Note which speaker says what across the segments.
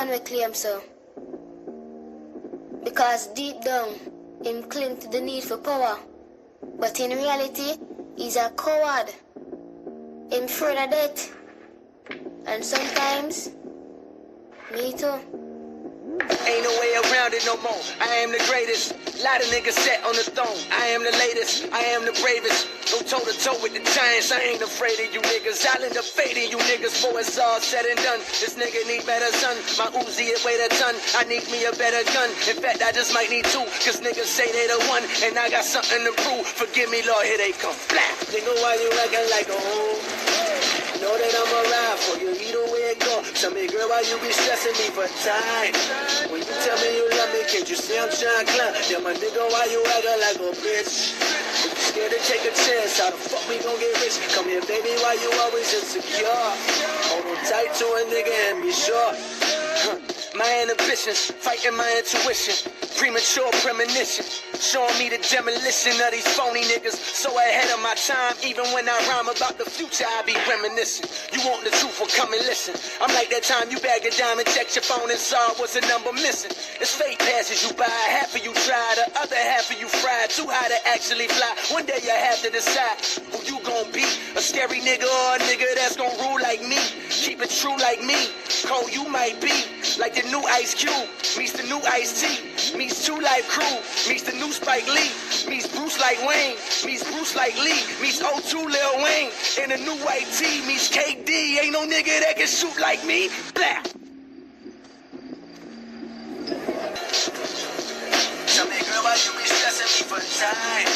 Speaker 1: man will claim so. Because deep down, him cling to the need for power. But in reality, he's a coward. Him afraid of death. And sometimes, me too.
Speaker 2: Ain't no way around it no more. I am the greatest. Lot of niggas sat on the throne. I am the latest. I am the bravest. Go toe to toe with the giants. I ain't afraid of you niggas. I'll end up fading you niggas before it's all said and done. This nigga need better son. My Uzi it weigh a ton. I need me a better gun. In fact, I just might need two. Cause niggas say they the one. And I got something to prove. Forgive me, Lord, here they come. Blah. Nigga, why you acting like a hoe? Know that I'm a ride for you, either way it go. Tell me, girl, why you be stressing me for time? When you tell me you love me, can't you see I'm trying to climb? Yeah, my nigga, why you acting like a bitch? If you scared to take a chance, how the fuck we gon' get rich? Come here, baby, why you always insecure? Hold on tight to a nigga and be sure. My inhibitions, fighting my intuition, premature premonition, showing me the demolition of these phony niggas. So ahead of my time, even when I rhyme about the future, I be reminiscing. You want the truth, well come and listen. I'm like that time you bag a diamond, checked your phone and saw was a number missing. It's fake passes you buy, half of you try, the other half of you fried, too high to actually fly. One day you have to decide who you gon' be, a scary nigga or a nigga that's gon' rule like me. Keep it true like me, cold you might be, like the new Ice Cube, meets the new Ice-T, meets Two Life Crew, meets the new Spike Lee, meets Bruce like Wayne, meets Bruce like Lee, meets O2 Lil Wayne, and the new White T meets KD, ain't no nigga that can shoot like me, blah. Tell me, girl, why you be stressing me for time?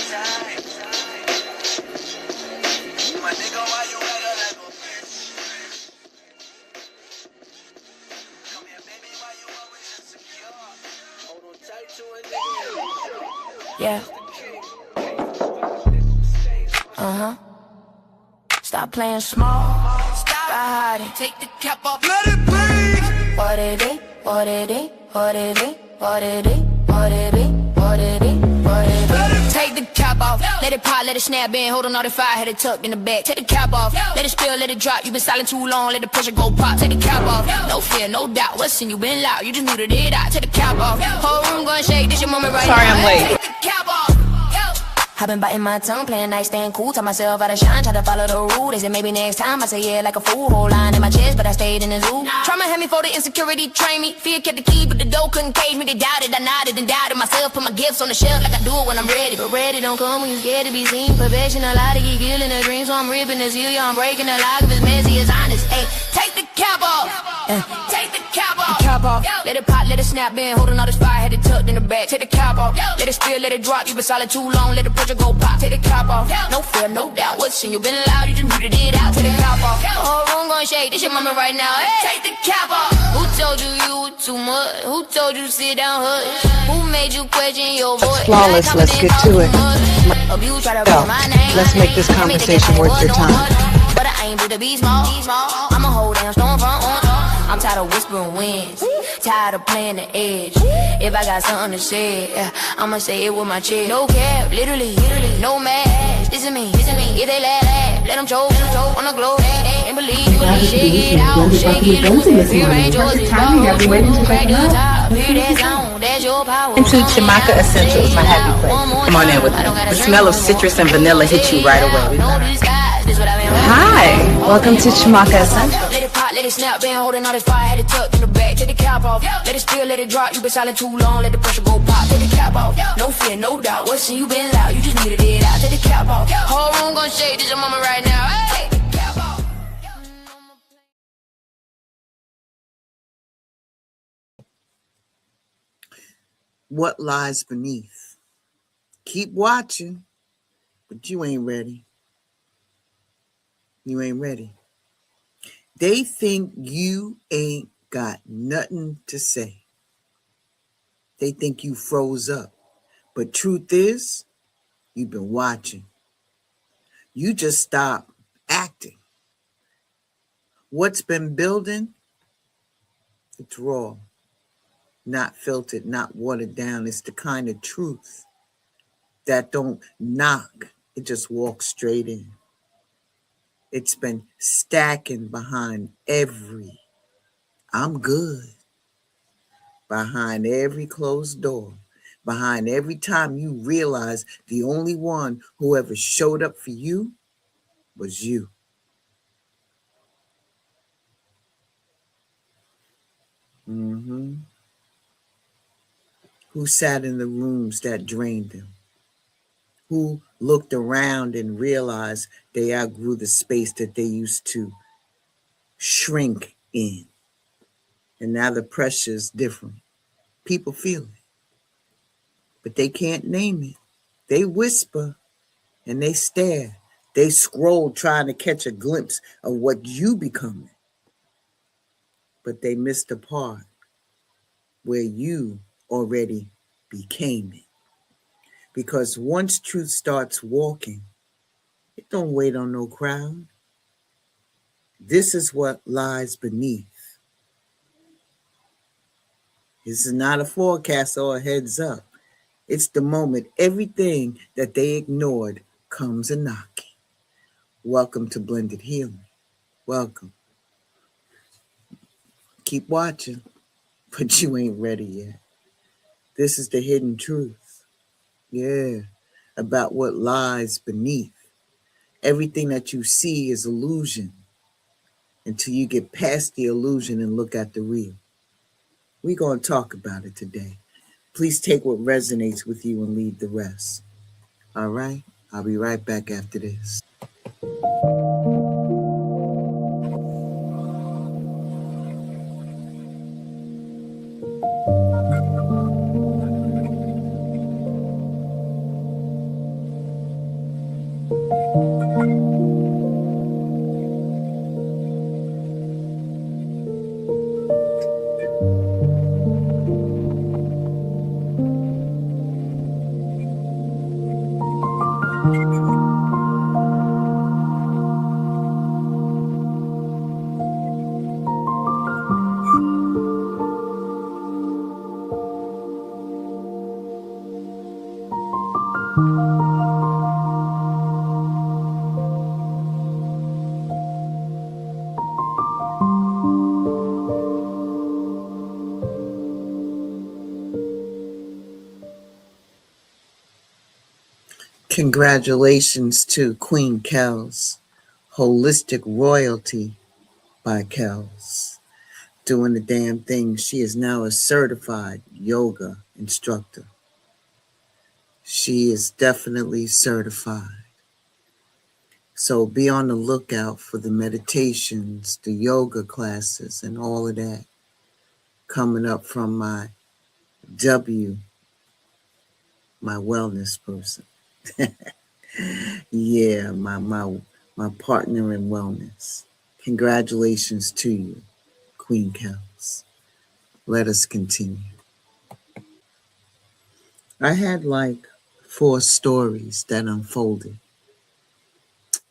Speaker 2: My nigga, why you acting like a bitch? Come here, baby, why you always insecure? Hold on tight to a nigga.
Speaker 3: Yeah. Stop playing small. Stop hiding. Take the cap off. Let it bleed. What it is? What it is? What it is? What it is? What it is? What it is? What it is? Take the cap off. Let it pop. Let it snap in. Hold on all the fire. Had it tucked in the back. Take the cap off. Let it spill. Let it drop. You been silent too long. Let the pressure go pop. Take the cap off. No fear, no doubt. What's in you been loud? You just muted it out. Take the cap off. Whole room gonna shake. This your moment right
Speaker 4: Sorry,
Speaker 3: now.
Speaker 4: I'm late.
Speaker 3: Take the cap off. I've been biting my tongue, playing nice, staying cool. Tell myself how to shine, try to follow the rule. They said maybe next time, I say yeah like a fool. Whole line in my chest, but I stayed in the zoo. Trauma had me for the insecurity, train me. Fear kept the key, but the door couldn't cage me. They doubted, I nodded and doubted myself. Put my gifts on the shelf like I do it when I'm ready. But ready don't come when you scared to be seen. Perfection, a lot to get killing the dream. So I'm ripping this heel, yeah, I'm breaking the lock. If it's messy, it's honest. Hey, take the cap off. Take the cap off. Cap off. Let it pop, let it snap in. Holding all this fire, had it tucked in the back. Take the cap off. Let it spill, let it drop. You been solid too long, let the pressure go pop. Take the cap off. No fear, no doubt. What's in you been loud, you just muted it out. Take the cap off. The whole room gon' shake. This your moment right now. Hey, take the cap off. Who told you you were too much? Who told you to sit down, hush? Who made you question your voice?
Speaker 4: Flawless, let's get to it. Let's make this conversation worth your time.
Speaker 3: But I ain't do the be small. I'm a whole damn stone front on. I'm tired of whispering winds, tired of playing the edge. If I got something to say, I'ma say it with my chest. No cap, literally, no mask. This is me. If they laugh, let them choke on the globe. And believe, shake it out, shake it loose. Fear ain't yours, it's yours. Crack the top, hear that sound, that's your power.
Speaker 4: Into Chimaka Essentials, my happy place. Come on in with me. The smell of citrus and vanilla hits you right away. Hi, welcome to Chimaka Essentials.
Speaker 3: Let it pop, let it snap, been holding all this fire, had it tucked in the back. Take the cap off, let it spill, let it drop. You been silent too long, let the pressure go pop. Take the cap off, no fear, no doubt. What's in you been loud, you just needed it out. Take the cap off, whole room gon' shake. This your moment right now. Hey, take the cap off.
Speaker 5: What lies beneath? Keep watching, but you ain't ready. You ain't ready. They think you ain't got nothing to say. They think you froze up. But truth is, you've been watching. You just stopped acting. What's been building? It's raw, not filtered, not watered down. It's the kind of truth that don't knock. It just walks straight in. It's been stacking behind every I'm good. behind every closed door, behind every time you realize the only one who ever showed up for you was you. Mm-hmm. Who sat in the rooms that drained them? Who looked around and realized they outgrew the space that they used to shrink in? And now the pressure is different. People feel it, but they can't name it. They whisper and they stare. They scroll trying to catch a glimpse of what you becoming. But they missed the part where you already became it. Because once truth starts walking, it don't wait on no crowd. This is what lies beneath. This is not a forecast or a heads up. It's the moment everything that they ignored comes a knocking. Welcome to Blended Healing. Welcome. Keep watching, but you ain't ready yet. This is the hidden truth. Yeah, about what lies beneath. Everything that you see is illusion until you get past the illusion and look at the real. We're going to talk about it today. Please take what resonates with you and leave the rest. All right? I'll be right back after this. Congratulations to Queen Kells, Holistic Royalty by Kells. Doing the damn thing. She is now a certified yoga instructor. She is definitely certified. So be on the lookout for the meditations, the yoga classes, and all of that coming up from my wellness person. Yeah, my partner in wellness. Congratulations to you, Queen Kells. Let us continue. I had like 4 stories that unfolded,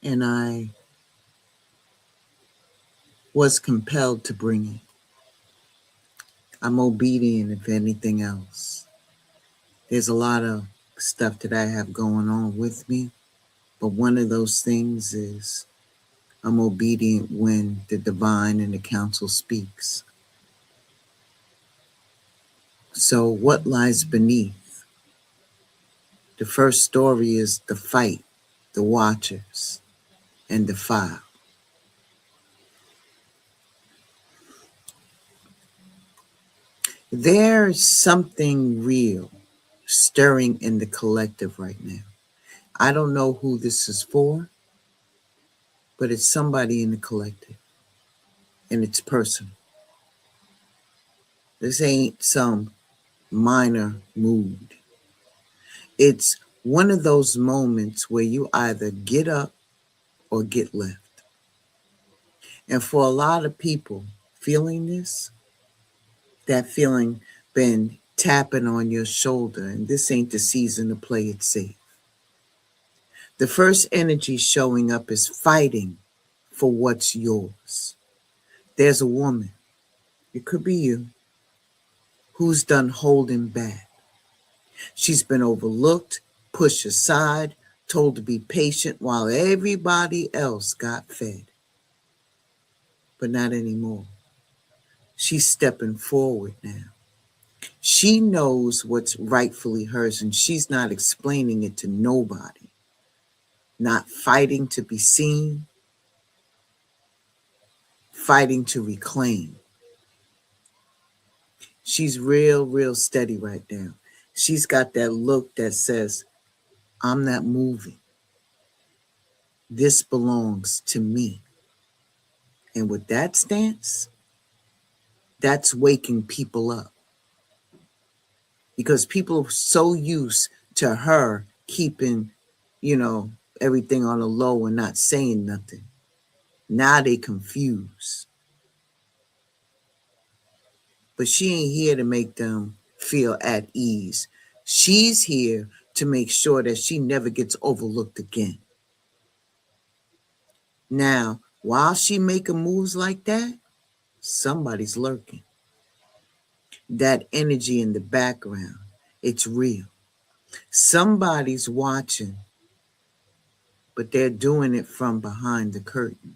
Speaker 5: and I was compelled to bring it. I'm obedient, if anything else. There's a lot of stuff that I have going on with me, but one of those things is I'm obedient when the divine and the council speaks. So what lies beneath? The first story is the fight, the watchers, and the file. There's something real stirring in the collective right now. I don't know who this is for, but it's somebody in the collective, and it's personal. This ain't some minor mood. It's one of those moments where you either get up or get left. And for a lot of people feeling this, that feeling been tapping on your shoulder, and this ain't the season to play it safe. The first energy showing up is fighting for what's yours. There's a woman, it could be you, who's done holding back. She's been overlooked, pushed aside, told to be patient while everybody else got fed. But not anymore. She's stepping forward now. She knows what's rightfully hers, and she's not explaining it to nobody, not fighting to be seen, fighting to reclaim. She's real steady right now. She's got that look that says, I'm not moving. This belongs to me. And with that stance, that's waking people up. Because people are so used to her keeping, everything on the low and not saying nothing. Now they confused. But she ain't here to make them feel at ease. She's here to make sure that she never gets overlooked again. Now, while she making moves like that, somebody's lurking. That energy in the background, it's real. Somebody's watching, but they're doing it from behind the curtain.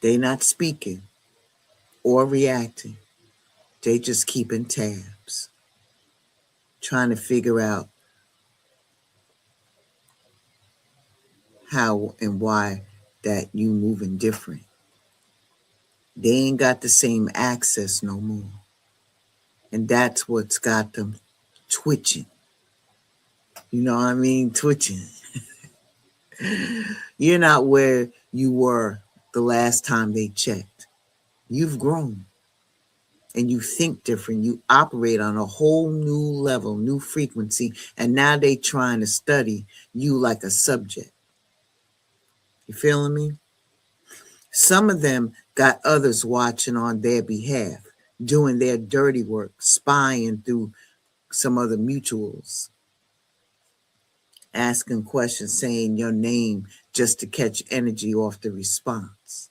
Speaker 5: They're not speaking or reacting. They just keeping tabs, trying to figure out how and why that you moving different. They ain't got the same access no more. And that's what's got them twitching. You know what I mean? Twitching. You're not where you were the last time they checked. You've grown and you think different. You operate on a whole new level, new frequency. And now they trying to study you like a subject. You feeling me? Some of them got others watching on their behalf, doing their dirty work, spying through some other mutuals, asking questions, saying your name just to catch energy off the response.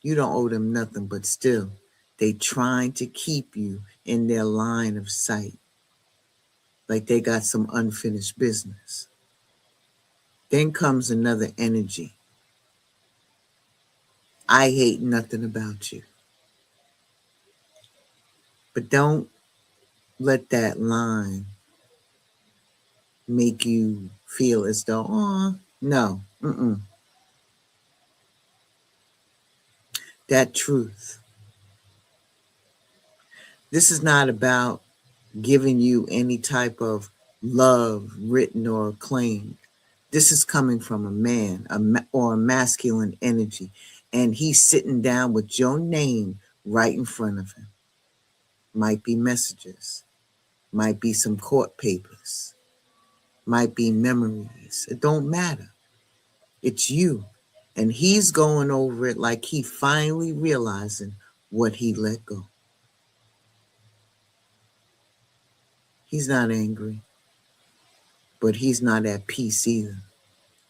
Speaker 5: You don't owe them nothing, but still, they trying to keep you in their line of sight, like they got some unfinished business. Then comes another energy. I hate nothing about you. But don't let that line make you feel as though, oh, no, that truth. This is not about giving you any type of love, written or claimed. This is coming from a man or a masculine energy, and he's sitting down with your name right in front of him. Might be messages, might be some court papers, might be memories. It don't matter. It's you. And he's going over it like he finally realizing what he let go. He's not angry, but he's not at peace either.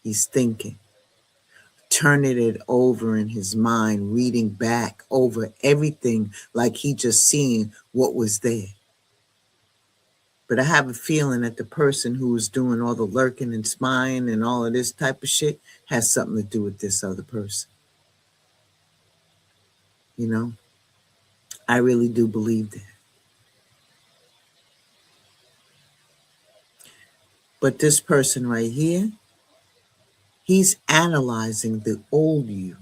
Speaker 5: He's thinking, turning it over in his mind, reading back over everything like he just seen what was there. But I have a feeling that the person who was doing all the lurking and spying and all of this type of shit has something to do with this other person. You know, I really do believe that. But this person right here, he's analyzing the old you,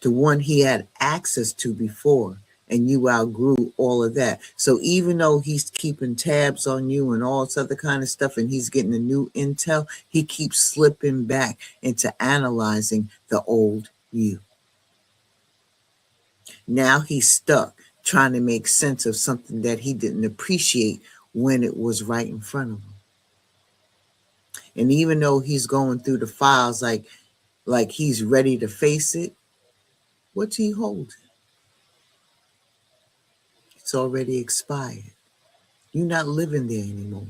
Speaker 5: the one he had access to before, and you outgrew all of that. So even though he's keeping tabs on you and all this other kind of stuff, and he's getting the new intel, he keeps slipping back into analyzing the old you. Now he's stuck trying to make sense of something that he didn't appreciate when it was right in front of him. And even though he's going through the files like he's ready to face it, what's he holding? It's already expired. You're not living there anymore.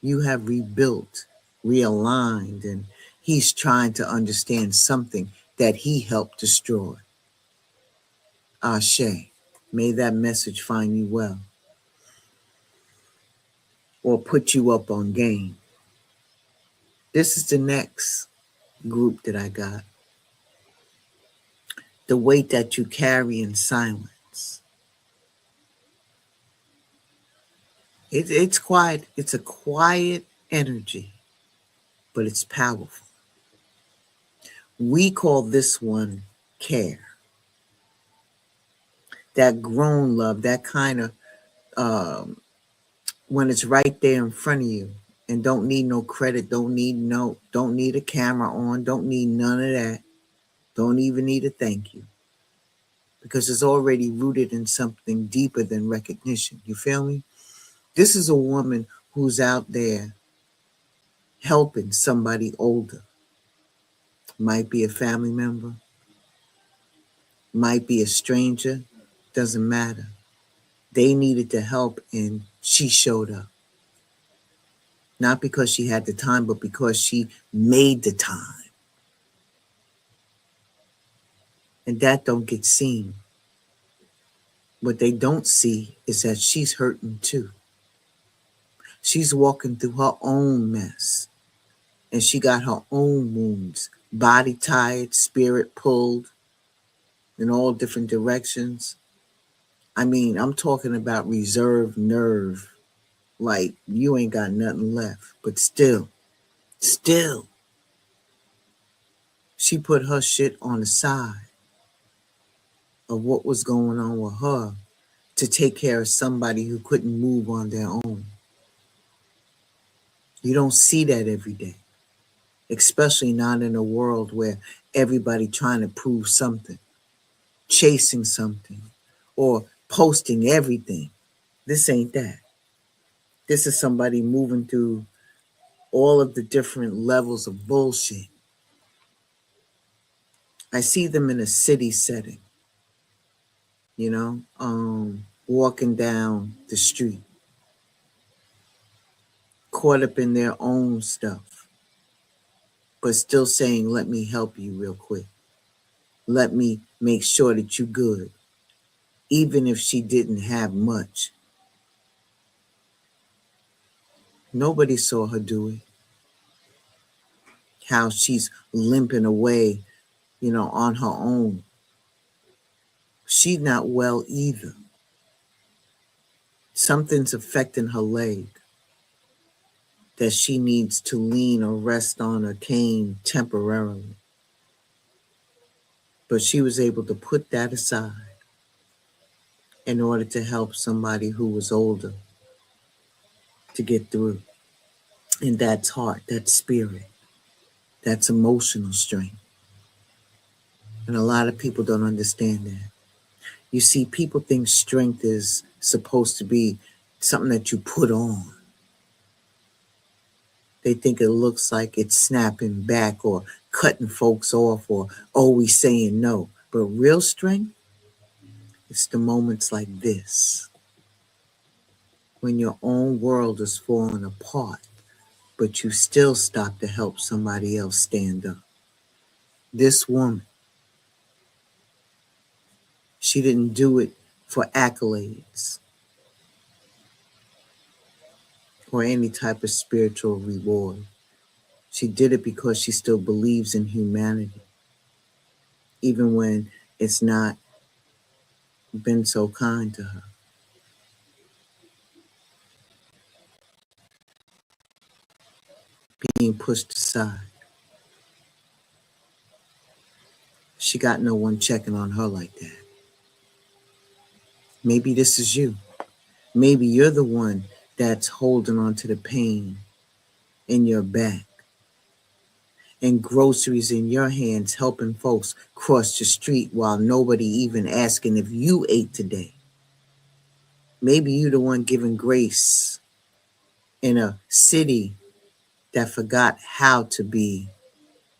Speaker 5: You have rebuilt, realigned, and he's trying to understand something that he helped destroy. Ashe, may that message find you well, or put you up on game. This is the next group that I got. The weight that you carry in silence. It's quiet. It's a quiet energy, but it's powerful. We call this one care. That grown love, that kind of when it's right there in front of you and don't need no credit, don't need a camera on, don't need none of that. Don't even need a thank you. Because it's already rooted in something deeper than recognition. You feel me? This is a woman who's out there helping somebody older. Might be a family member, might be a stranger, doesn't matter. They needed the help and she showed up. Not because she had the time, but because she made the time. And that don't get seen. What they don't see is that she's hurting too. She's walking through her own mess. And she got her own wounds. Body tired, spirit pulled in all different directions. I mean, I'm talking about reserved nerve. Like you ain't got nothing left. But still, she put her shit on the side of what was going on with her to take care of somebody who couldn't move on their own. You don't see that every day, especially not in a world where everybody trying to prove something, chasing something, or posting everything. This ain't that. This is somebody moving through all of the different levels of bullshit. I see them in a city setting, walking down the street, caught up in their own stuff, but still saying, let me help you real quick. Let me make sure that you good. Even if she didn't have much. Nobody saw her do it. How she's limping away, on her own. She's not well either. Something's affecting her leg that she needs to lean or rest on a cane temporarily. But she was able to put that aside in order to help somebody who was older to get through. And that's heart, that's spirit, that's emotional strength. And a lot of people don't understand that. You see, people think strength is supposed to be something that you put on. They think it looks like it's snapping back or cutting folks off or always saying no. But real strength, it's the moments like this. When your own world is falling apart, but you still stop to help somebody else stand up. This woman, she didn't do it for accolades or any type of spiritual reward. She did it because she still believes in humanity, even when it's not been so kind to her. Being pushed aside. She got no one checking on her like that. Maybe this is you. Maybe you're the one that's holding on to the pain in your back and groceries in your hands, helping folks cross the street while nobody even asking if you ate today. Maybe you're the one giving grace in a city that forgot how to be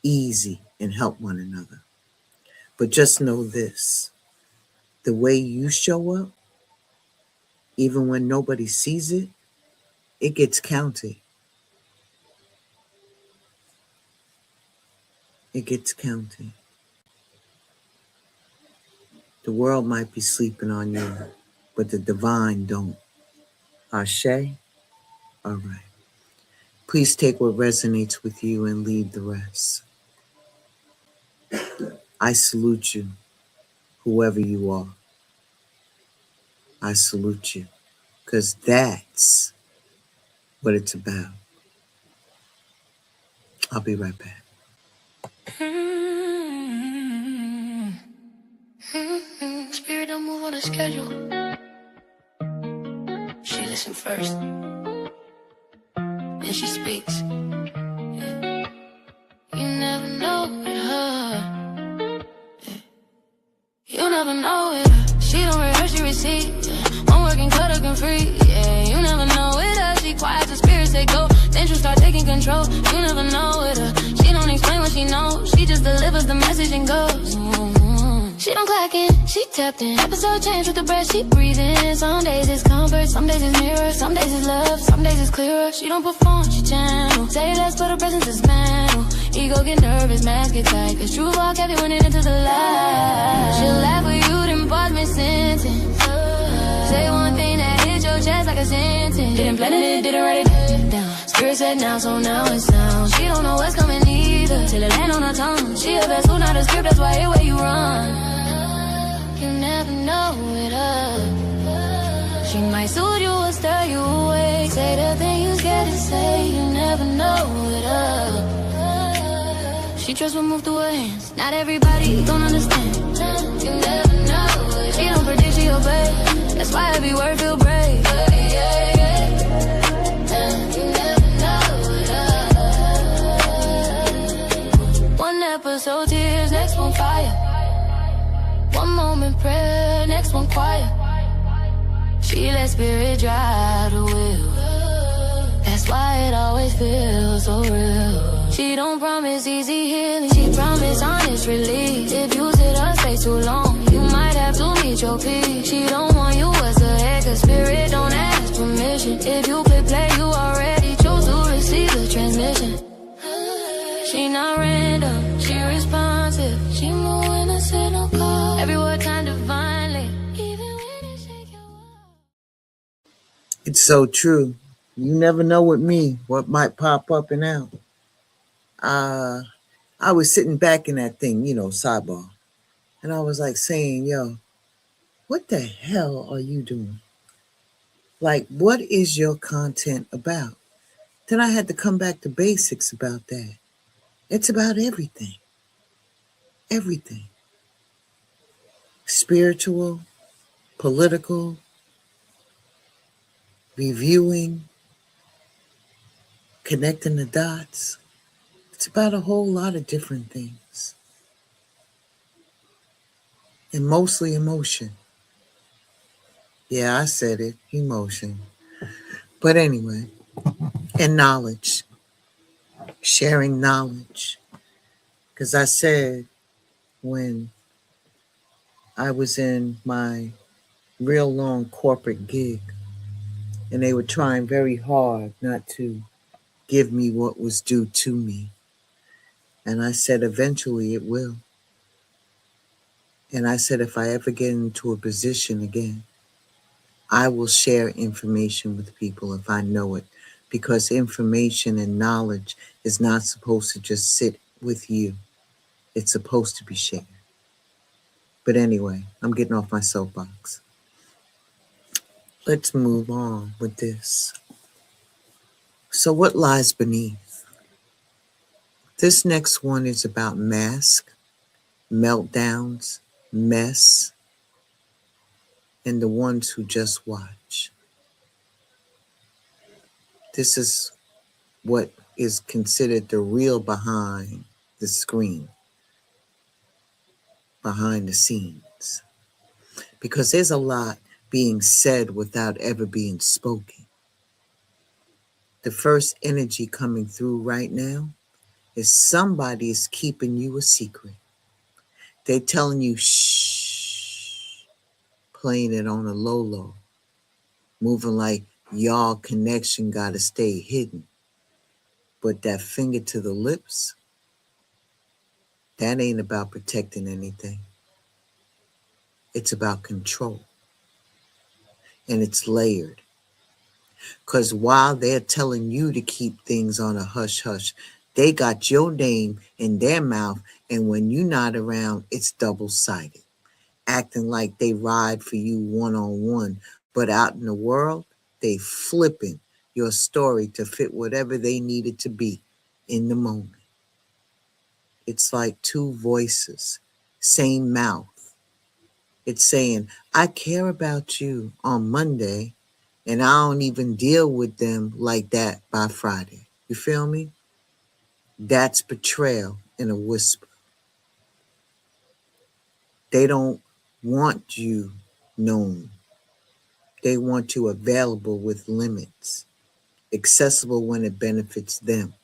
Speaker 5: easy and help one another. But just know this, the way you show up, even when nobody sees it, it gets counted. It gets counted. The world might be sleeping on you, but the divine don't. Ashe? All right. Please take what resonates with you and leave the rest. I salute you, whoever you are. I salute you, because that's what it's about. I'll be right back.
Speaker 3: Spirit don't move on a schedule. She listens first, then she speaks. Yeah. You never know with her. Yeah. You never know with her. She don't rehearse, she receive. Yeah. One working cut can free. Yeah. You never know with her. She quiet, the spirits they go. Then she'll start taking control. You never know with her. She don't explain what she knows. She just delivers the message and goes. She don't clock in, she tapped in. Episode change with the breath she breathing. Some days it's comfort, some days it's mirror, some days it's love, some days it's clearer. She don't perform, she channel. Say less, but her presence is mantle. Ego get nervous, mask get tight. Cause true walk every winning into the light. She'll laugh with you, then pause mid-sentence. Say one thing that hits your chest like a sentence. Didn't plan it, didn't write it down. Spirit said now, so now it sounds. She don't know what's coming either, till it land on her tongue. She a vessel, not a script, that's why everywhere you run. You never know with her. She might soothe you or stir you away. Say the thing you scared to say. You never know with her. She trusts what move through her hands. Not everybody don't understand. You never know. She don't predict, she obey. That's why every word feel brave. You never know with her. One episode tears, next one fire. One moment prayer, next one quiet. She let spirit drive the wheel. That's why it always feels so real. She don't promise easy healing, she promise honest relief. If you sit her space too long, you might have to meet your peak. She don't want you as a head, cause spirit don't ask permission. If you play, you already chose to receive the transmission. She not random, she responsive. She moving a signal call. Every word kind divinely, even when it shake your world.
Speaker 5: It's so true. You never know with me what might pop up and out. I was sitting back in that thing, sidebar. And I was like saying, yo, what the hell are you doing? Like, what is your content about? Then I had to come back to basics about that. It's about everything. Everything. Spiritual, political, reviewing, connecting the dots. It's about a whole lot of different things. And mostly emotion. Yeah, I said it, emotion. But anyway, and knowledge. Sharing knowledge. Because I said when I was in my real long corporate gig, and they were trying very hard not to give me what was due to me. And I said, eventually it will. And I said, if I ever get into a position again, I will share information with people if I know it, because information and knowledge is not supposed to just sit with you. It's supposed to be shared. But anyway, I'm getting off my soapbox. Let's move on with this. So what lies beneath? This next one is about mask, meltdowns, mess, and the ones who just watch. This is what is considered the real behind the screen, behind the scenes. Because there's a lot being said without ever being spoken. The first energy coming through right now is somebody is keeping you a secret. They're telling you, shh, playing it on a low, moving like y'all connection gotta stay hidden. But that finger to the lips, that ain't about protecting anything. It's about control. And it's layered. Because while they're telling you to keep things on a hush-hush, they got your name in their mouth, and when you're not around, it's double-sided. Acting like they ride for you one-on-one, but out in the world, they flipping, your story to fit whatever they needed to be in the moment. It's like two voices, same mouth. It's saying, I care about you on Monday, and I don't even deal with them like that by Friday. You feel me? That's betrayal in a whisper. They don't want you known. They want you available with limits, accessible when it benefits them,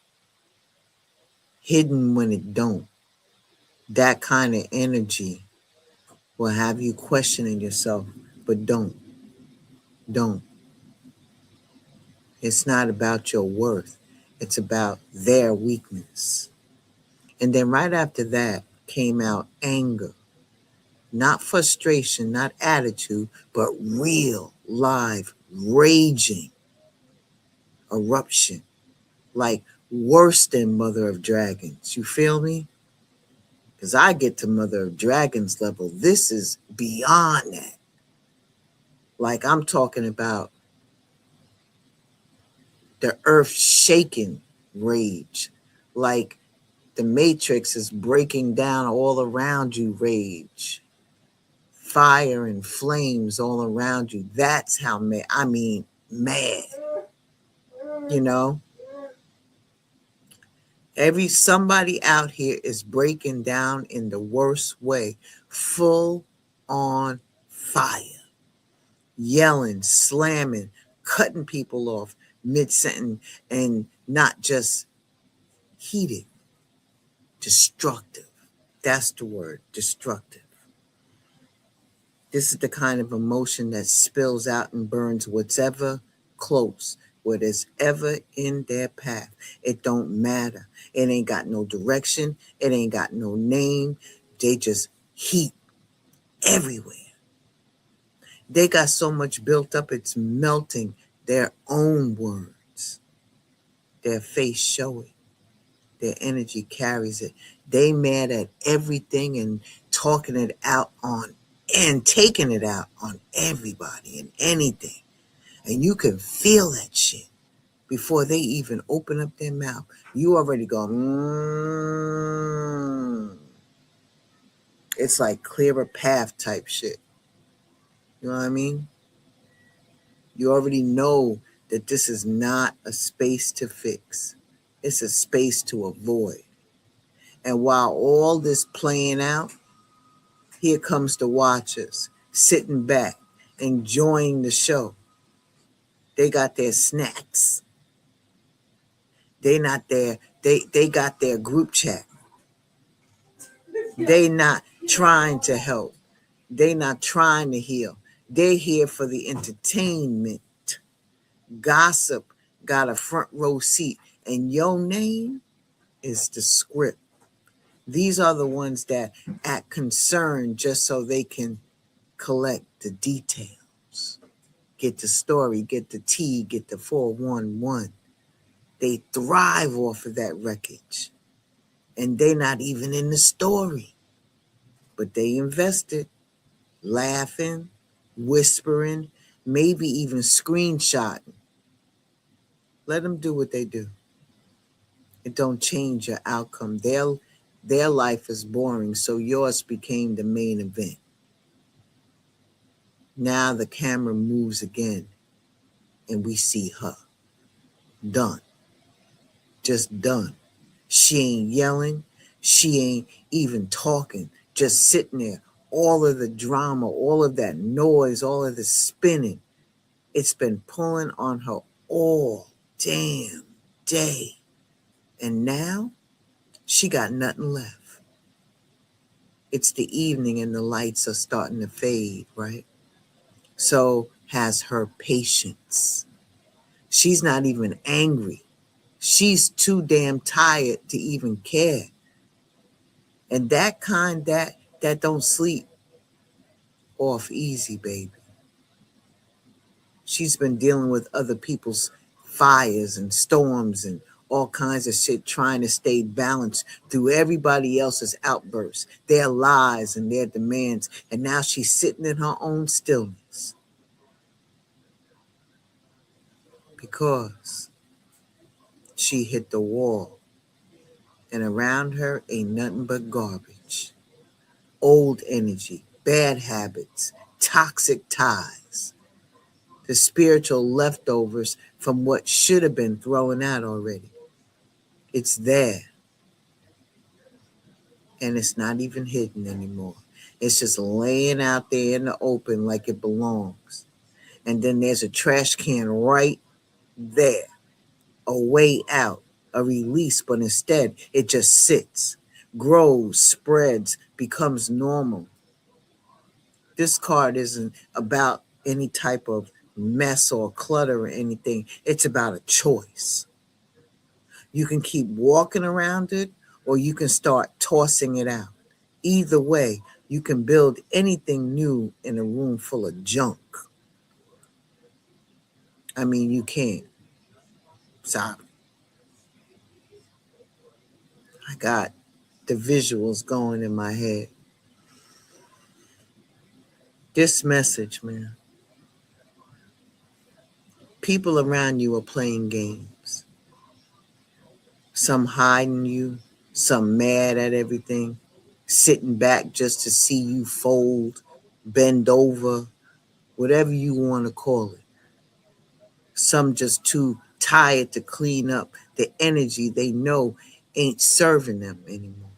Speaker 5: hidden when it don't. That kind of energy will have you questioning yourself, but don't. It's not about your worth. It's about their weakness. And then right after that came out anger, not frustration, not attitude, but real, live, raging eruption, like worse than Mother of Dragons. You feel me? Because I get to Mother of Dragons level. This is beyond that. Like I'm talking about the earth shaking rage. Like the Matrix is breaking down all around you, rage. Fire and flames all around you. That's how mad. I mean, mad. You know? Somebody out here is breaking down in the worst way, full on fire, yelling, slamming, cutting people off mid-sentence, and not just heated, destructive. That's the word, destructive. This is the kind of emotion that spills out and burns whatever close, what is ever in their path. It don't matter. It ain't got no direction. It ain't got no name. They just heat everywhere. They got so much built up, it's melting their own words. Their face show it. Their energy carries it. They mad at everything and talking it out on and taking it out on everybody and anything. And you can feel that shit before they even open up their mouth. You already go, It's like clear a path type shit. You know what I mean? You already know that this is not a space to fix. It's a space to avoid. And while all this playing out, here comes the watchers sitting back, enjoying the show. They got their snacks. They not there. They got their group chat. They not trying to help. They not trying to heal. They're here for the entertainment. Gossip got a front row seat, and your name is the script. These are the ones that act concerned just so they can collect the details, get the story, get the tea, get the 411. They thrive off of that wreckage. And they're not even in the story. But they invested, laughing, whispering, maybe even screenshotting. Let them do what they do. It don't change your outcome. Their life is boring, so yours became the main event. Now the camera moves again, and we see her. Done. Just done. She ain't yelling. She ain't even talking. Just sitting there. All of the drama, all of that noise, all of the spinning. It's been pulling on her all damn day. And now she got nothing left. It's the evening and the lights are starting to fade, right? So has her patience. She's not even angry. She's too damn tired to even care. And that kind that don't sleep off easy, baby. She's been dealing with other people's fires and storms and all kinds of shit, trying to stay balanced through everybody else's outbursts, their lies and their demands. And now she's sitting in her own stillness because she hit the wall, and around her ain't nothing but garbage, old energy, bad habits, toxic ties, the spiritual leftovers from what should have been thrown out already. It's there, and it's not even hidden anymore. It's just laying out there in the open like it belongs. And then there's a trash can right there, a way out, a release, but instead it just sits, grows, spreads, becomes normal. This card isn't about any type of mess or clutter or anything. It's about a choice. You can keep walking around it, or you can start tossing it out. Either way, you can build anything new in a room full of junk. I mean, you can. Sorry. I got the visuals going in my head. This message, man. People around you are playing games. Some hiding you, some mad at everything, sitting back just to see you fold, bend over, whatever you want to call it. Some just too tired to clean up the energy they know ain't serving them anymore.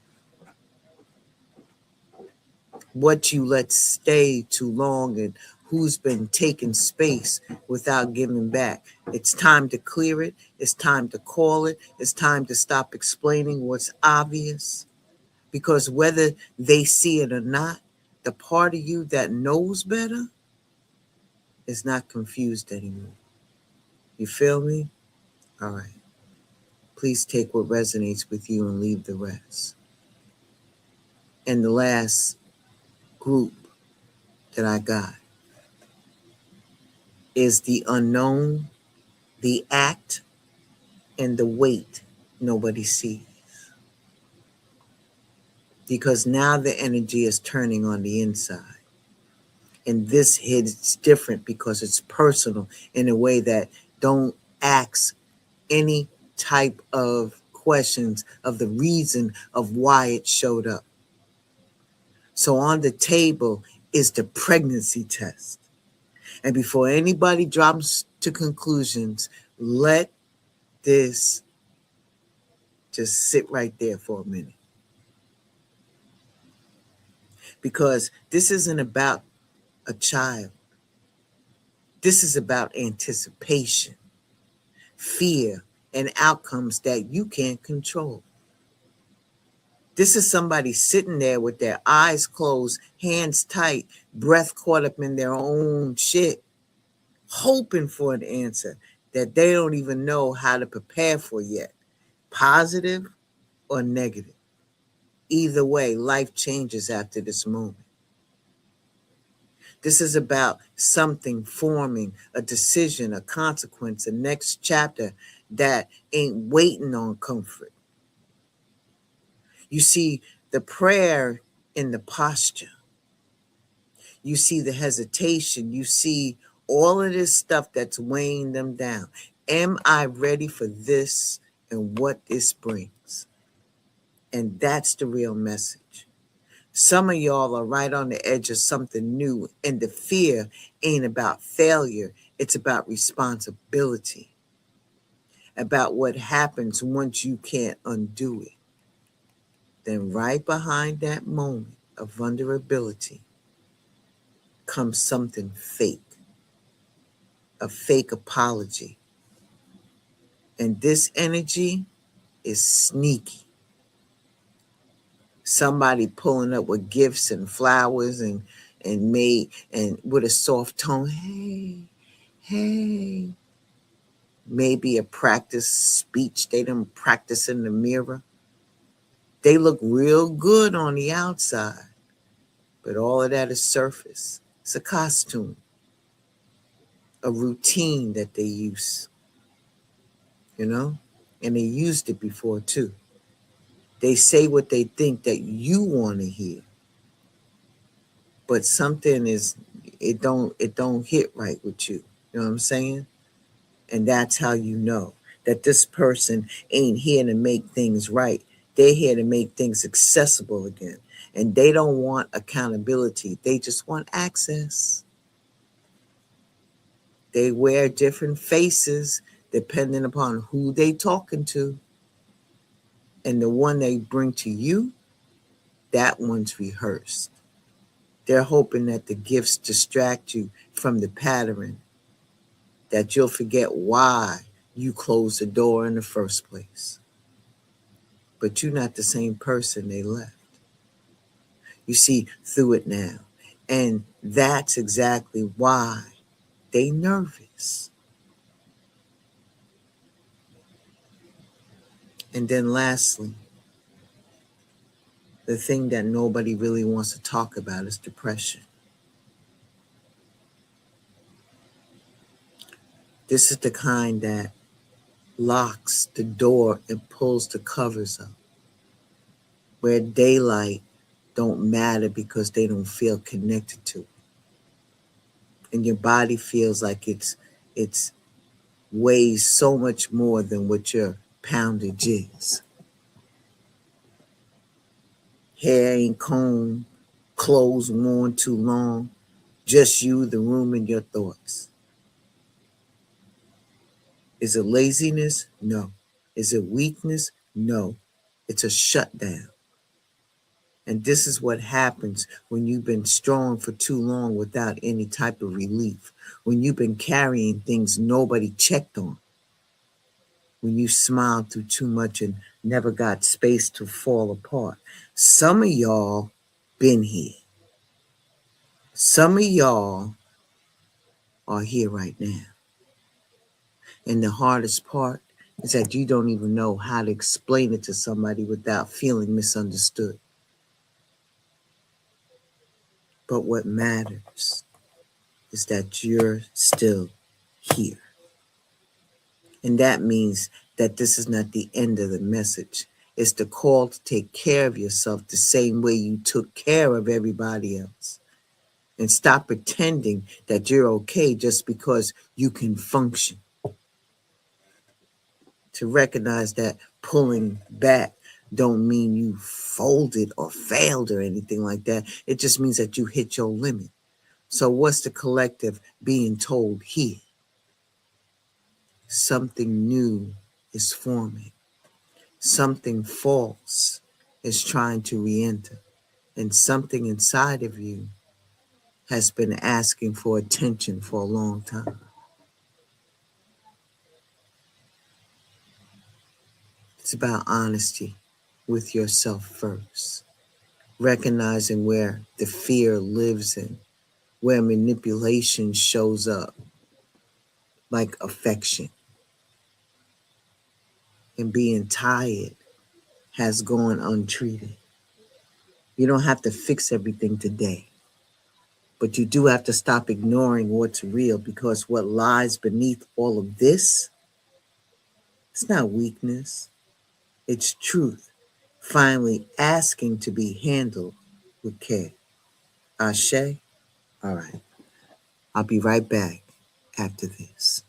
Speaker 5: What you let stay too long and who's been taking space without giving back. It's time to clear it. It's time to call it. It's time to stop explaining what's obvious. Because whether they see it or not, the part of you that knows better is not confused anymore. You feel me? All right. Please take what resonates with you and leave the rest. And the last group that I got is the unknown, the act, and the weight nobody sees. Because now the energy is turning on the inside. And this hits different because it's personal in a way that don't ask any type of questions of the reason of why it showed up. So on the table is the pregnancy test. And before anybody drops to conclusions, let this just sit right there for a minute. Because this isn't about a child. This is about anticipation, fear, and outcomes that you can't control. This is somebody sitting there with their eyes closed, hands tight, breath caught up in their own shit, hoping for an answer that they don't even know how to prepare for yet, positive or negative. Either way, life changes after this moment. This is about something forming, a decision, a consequence, a next chapter that ain't waiting on comfort. You see the prayer in the posture. You see the hesitation. You see all of this stuff that's weighing them down. Am I ready for this and what this brings? And that's the real message. Some of y'all are right on the edge of something new, and the fear ain't about failure. It's about responsibility, about what happens once you can't undo it. Then right behind that moment of vulnerability comes something fake, a fake apology. And this energy is sneaky. Somebody pulling up with gifts and flowers and with a soft tone, hey. Maybe a practice speech they done practice in the mirror. They look real good on the outside, but all of that is surface. It's a costume, a routine that they use, and they used it before too. They say what they think that you want to hear, but something it don't hit right with you. You know what I'm saying? And that's how you know that this person ain't here to make things right. They're here to make things accessible again. And they don't want accountability. They just want access. They wear different faces depending upon who they talking to. And the one they bring to you, that one's rehearsed. They're hoping that the gifts distract you from the pattern, that you'll forget why you closed the door in the first place. But you're not the same person they left. You see through it now. And that's exactly why they nervous. And then lastly, the thing that nobody really wants to talk about is depression. This is the kind that locks the door and pulls the covers up, where daylight don't matter because they don't feel connected to it. And your body feels like it's weighs so much more than what your poundage is. Hair ain't combed, clothes worn too long, just you, the room, and your thoughts. Is it laziness? No. Is it weakness? No. It's a shutdown. And this is what happens when you've been strong for too long without any type of relief. When you've been carrying things nobody checked on. When you smiled through too much and never got space to fall apart. Some of y'all been here. Some of y'all are here right now. And the hardest part is that you don't even know how to explain it to somebody without feeling misunderstood. But what matters is that you're still here. And that means that this is not the end of the message. It's the call to take care of yourself the same way you took care of everybody else. And stop pretending that you're okay just because you can function. To recognize that pulling back don't mean you folded or failed or anything like that. It just means that you hit your limit. So what's the collective being told here? Something new is forming. Something false is trying to re-enter. And something inside of you has been asking for attention for a long time. It's about honesty with yourself first. Recognizing where the fear lives in, where manipulation shows up, like affection. And being tired has gone untreated. You don't have to fix everything today, but you do have to stop ignoring what's real, because what lies beneath all of this, it's not weakness, it's truth. Finally asking to be handled with care. Ashe? All right. I'll be right back after this.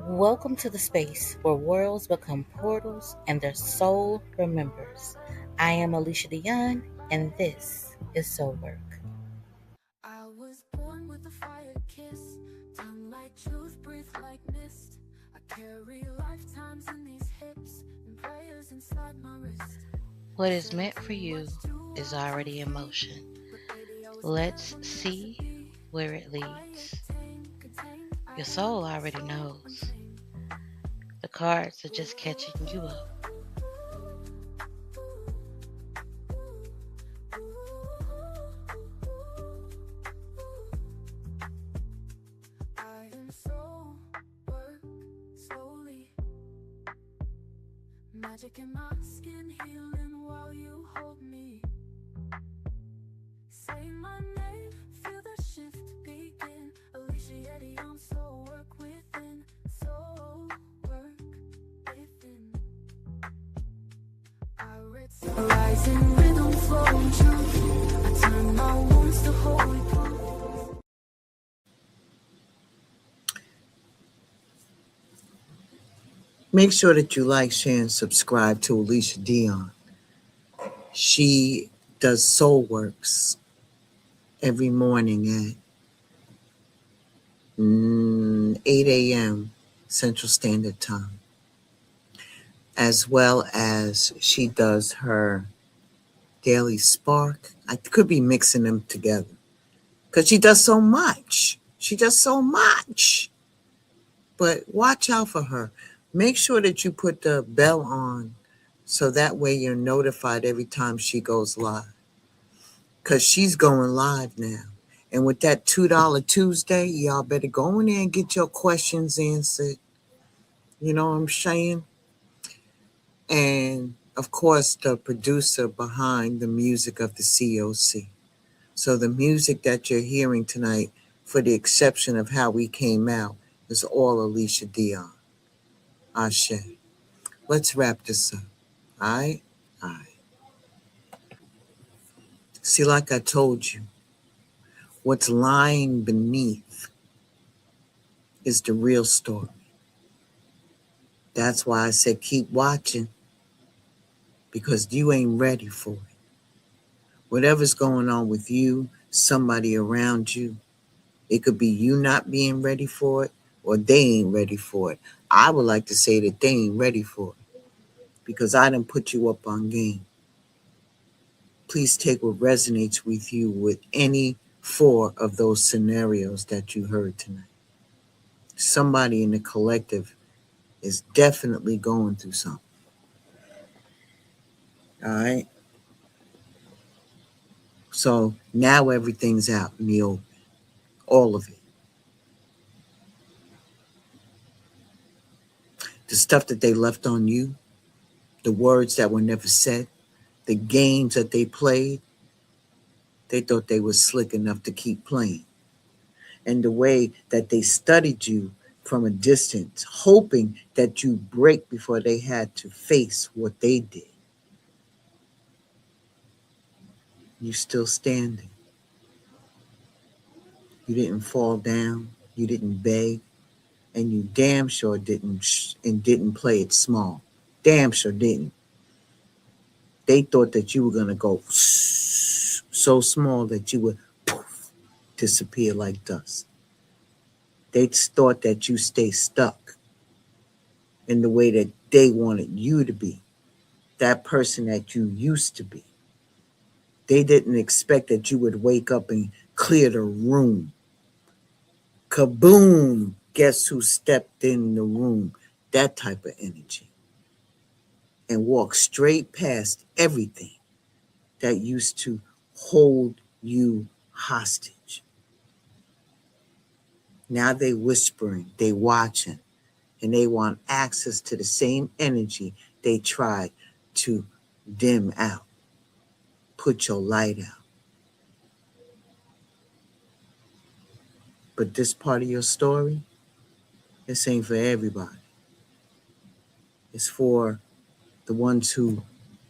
Speaker 6: Welcome to the space where worlds become portals and their soul remembers. I am Alicia DeYoung, and this is Soul Work.
Speaker 7: I was born with a fire kiss, tongue like truth, breathe like mist. I carry lifetimes in these hips and prayers inside my wrist.
Speaker 6: What is meant for you is already in motion. Let's see where it leads. Your soul already knows. The cards are just catching you up.
Speaker 7: I am soul work slowly. Magic in my skin, healing while you hold me. Say my name, feel the shift begin. Alicia Yeti on soul work within. Soul work within. Rising rhythm, flowing truth. I turn my wounds to holy proof.
Speaker 5: Make sure that you like, share, and subscribe to Alicia Dion. She does soul works every morning at 8 a.m. Central Standard Time, as well as she does her Daily Spark. I could be mixing them together because she does so much. She does so much. But watch out for her. Make sure that you put the bell on so that way you're notified every time she goes live. Because she's going live now. And with that $2 Tuesday, y'all better go in there and get your questions answered. You know what I'm saying? And, of course, the producer behind the music of the COC. So the music that you're hearing tonight, for the exception of how we came out, is all Alicia Dion. Ashe. Let's wrap this up. All right? All right. See, like I told you, what's lying beneath is the real story. That's why I said keep watching, because you ain't ready for it. Whatever's going on with you, somebody around you, it could be you not being ready for it, or they ain't ready for it. I would like to say that they ain't ready for it, because I done put you up on game. Please take what resonates with you with any 4 of those scenarios that you heard tonight. Somebody in the collective is definitely going through something. All right? So now everything's out in the open. All of it. The stuff that they left on you, the words that were never said, the games that they played, they thought they were slick enough to keep playing. And the way that they studied you from a distance, hoping that you break before they had to face what they did. You still standing. You didn't fall down. You didn't beg. And you damn sure didn't play it small. Damn sure didn't. They thought that you were going to go so small that you would poof, disappear like dust. They thought that you stay stuck in the way that they wanted you to be, that person that you used to be. They didn't expect that you would wake up and clear the room. Kaboom! Guess who stepped in the room? That type of energy. And walk straight past everything that used to hold you hostage. Now they whispering, they watching, and they want access to the same energy they tried to dim out. Put your light out. But this part of your story, this ain't for everybody. It's for the ones who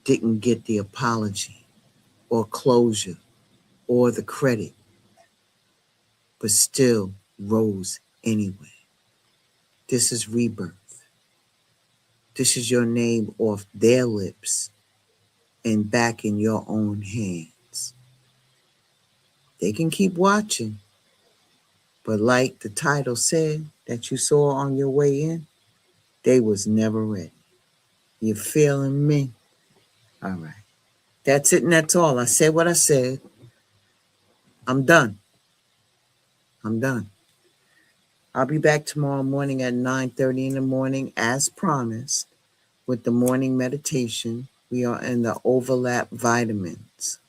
Speaker 5: didn't get the apology or closure or the credit, but still rose anyway. This is rebirth. This is your name off their lips and back in your own hands. They can keep watching, but like the title said that you saw on your way in, they was never ready. You feeling me? All right. That's it and that's all. I said what I said. I'm done. I'm done. I'll be back tomorrow morning at 9:30 in the morning as promised with the morning meditation. We are in the overlap vitamins.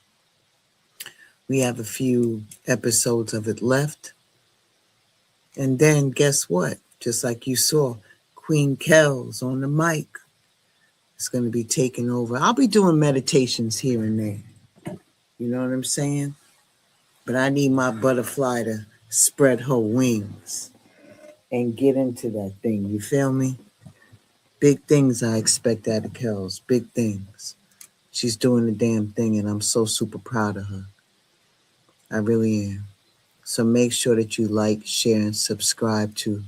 Speaker 5: We have a few episodes of it left. And then guess what? Just like you saw, Queen Kells on the mic is going to be taking over. I'll be doing meditations here and there. You know what I'm saying? But I need my butterfly to spread her wings and get into that thing. You feel me? Big things I expect out of Kells. Big things. She's doing the damn thing, and I'm so super proud of her. I really am. So make sure that you like, share, and subscribe to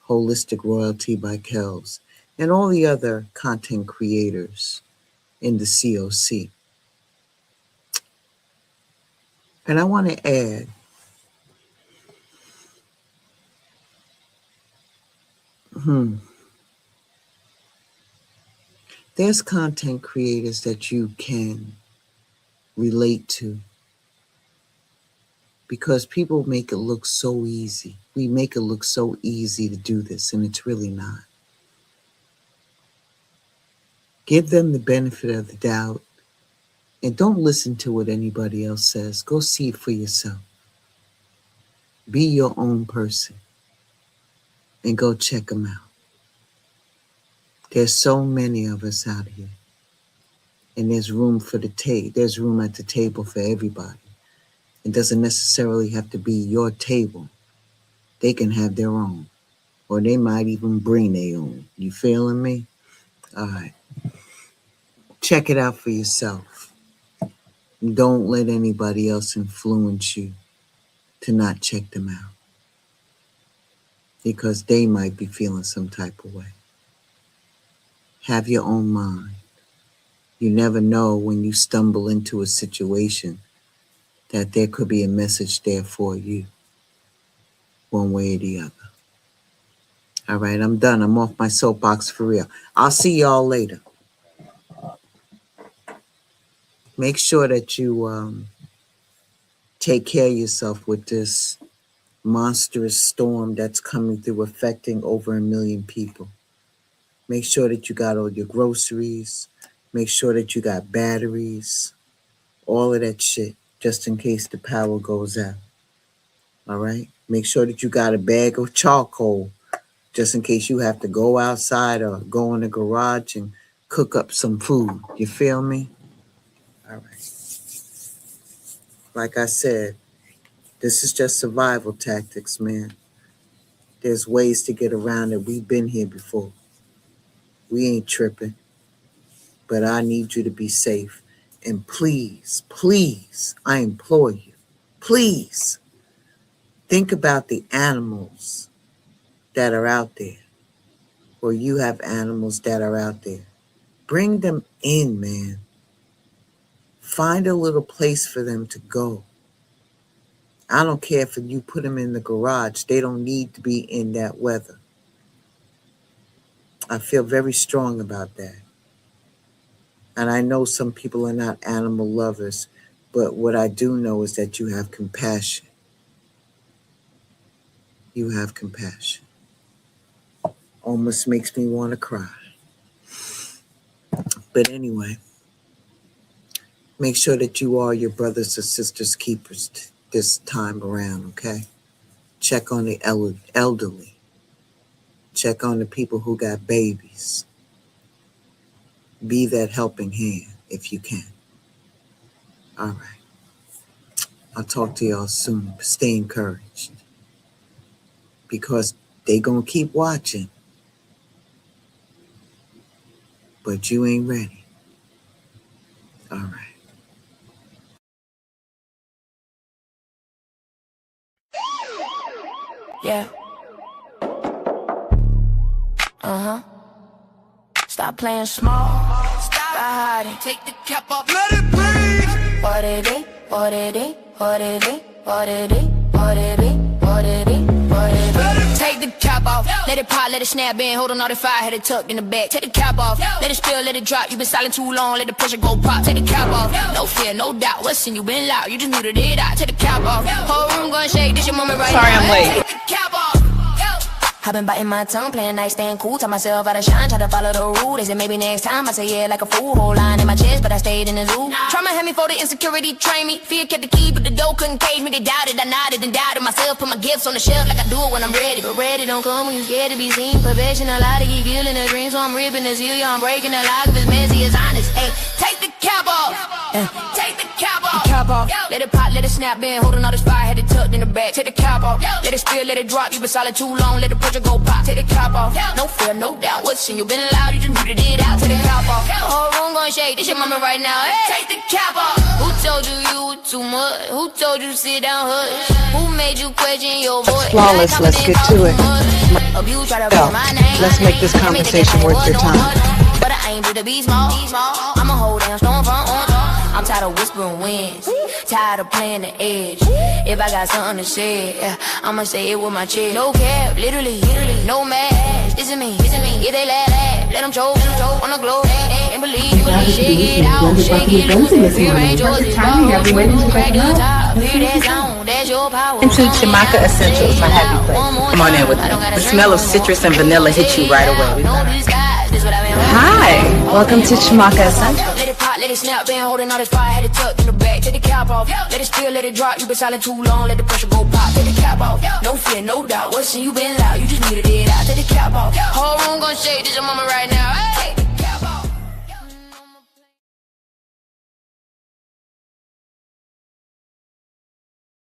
Speaker 5: Holistic Royalty by Kels and all the other content creators in the COC. And I want to add, there's content creators that you can relate to because people make it look so easy. We make it look so easy to do this, and it's really not. Give them the benefit of the doubt, and don't listen to what anybody else says. Go see it for yourself. Be your own person, and go check them out. There's so many of us out here, and there's room for there's room at the table for everybody. It doesn't necessarily have to be your table. They can have their own, or they might even bring their own. You feeling me? All right. Check it out for yourself. Don't let anybody else influence you to not check them out, because they might be feeling some type of way. Have your own mind. You never know when you stumble into a situation that there could be a message there for you, one way or the other. All right, I'm done. I'm off my soapbox for real. I'll see y'all later. Make sure that you take care of yourself with this monstrous storm that's coming through, affecting over 1 million people. Make sure that you got all your groceries. Make sure that you got batteries, all of that shit, just in case the power goes out. All right? Make sure that you got a bag of charcoal, just in case you have to go outside or go in the garage and cook up some food. You feel me? All right. Like I said, this is just survival tactics, man. There's ways to get around it. We've been here before. We ain't tripping. But I need you to be safe. And please, please, I implore you, please think about the animals that are out there, or you have animals that are out there. Bring them in, man. Find a little place for them to go. I don't care if you put them in the garage. They don't need to be in that weather. I feel very strong about that. And I know some people are not animal lovers, but what I do know is that you have compassion. You have compassion. Almost makes me want to cry. But anyway, make sure that you are your brothers or sisters' keepers this time around, okay? Check on the elderly. Check on the people who got babies. Be that helping hand if you can. All right. I'll talk to y'all soon. Stay encouraged, because they gonna keep watching, but you ain't ready. All right.
Speaker 3: Yeah. Stop playing small. Stop hiding. Take the cap off. Let it breathe. What it is? What it is? What it is? What it is? What it is? What it is? What it is? Take the cap off. Let it pop. Let it snap in. Hold on all the fire. Had it tucked in the back. Take the cap off. Let it spill. Let it drop. You been silent too long. Let the pressure go pop. Take the cap off. No fear, no doubt. What's in you been loud? You just knew that it out. Take the cap off. Whole room gonna shake. This your moment right now.
Speaker 4: Sorry, I'm late.
Speaker 3: Take the cap off. I've been biting my tongue, playing nice, staying cool. Tell myself how to shine, try to follow the rule. They said maybe next time, I say yeah like a fool. Whole line in my chest, but I stayed in the zoo. Trauma had me for the insecurity, train me. Fear kept the key, but the door couldn't cage me. They doubted, I nodded and doubted myself. Put my gifts on the shelf like I do it when I'm ready. But ready don't come when you scared to be seen. Perfection, a lot to keep killing the dream. So I'm ripping the seal, yeah, I'm breaking the lock. If it's messy, it's honest. Hey, take the cap off. Take the cap off. top off. Let it pop, let it snap, been holding all this fire, had it tucked in the back. Take the cap off, let it spill, let it drop. You been solid too long, let the pressure go pop. Take the cap off, no fear, no doubt. What's in you been loud, you just needed it out. Take the cap off, the whole room gon' shake. This your moment right now. Hey, take the cap off. Who told you you were too much? Who told you to sit down, hush? Who made you question your voice?
Speaker 4: Flawless, let's get to it. Let's make this conversation worth your time.
Speaker 3: But I aim to be small. I'ma hold down strong front on top. I'm tired of whispering winds, tired of playing the edge. If I got something to say, I'ma say it with my chest. No cap, literally, no mask. This is me. If they laugh, let them choke on the globe. And believe you can shake it out, shake it loose. Rearrange yours, it's crack the top. Hear that sound, that's your power.
Speaker 4: Into Chimaka Essentials, my happy place. Come on in with me. The smell of citrus and vanilla hit you right away. Hi, welcome to Chimaka Essentials.
Speaker 3: Let it pop, let it snap, been holding all this fire, had it tucked in the back. Take the cap off, let it spill, let it drop. You been silent too long, let the pressure go pop. Take the cap off, no fear, no doubt. What's in you been loud, you just needed it out. Take the cap off, whole room gon' shake. This your moment right now.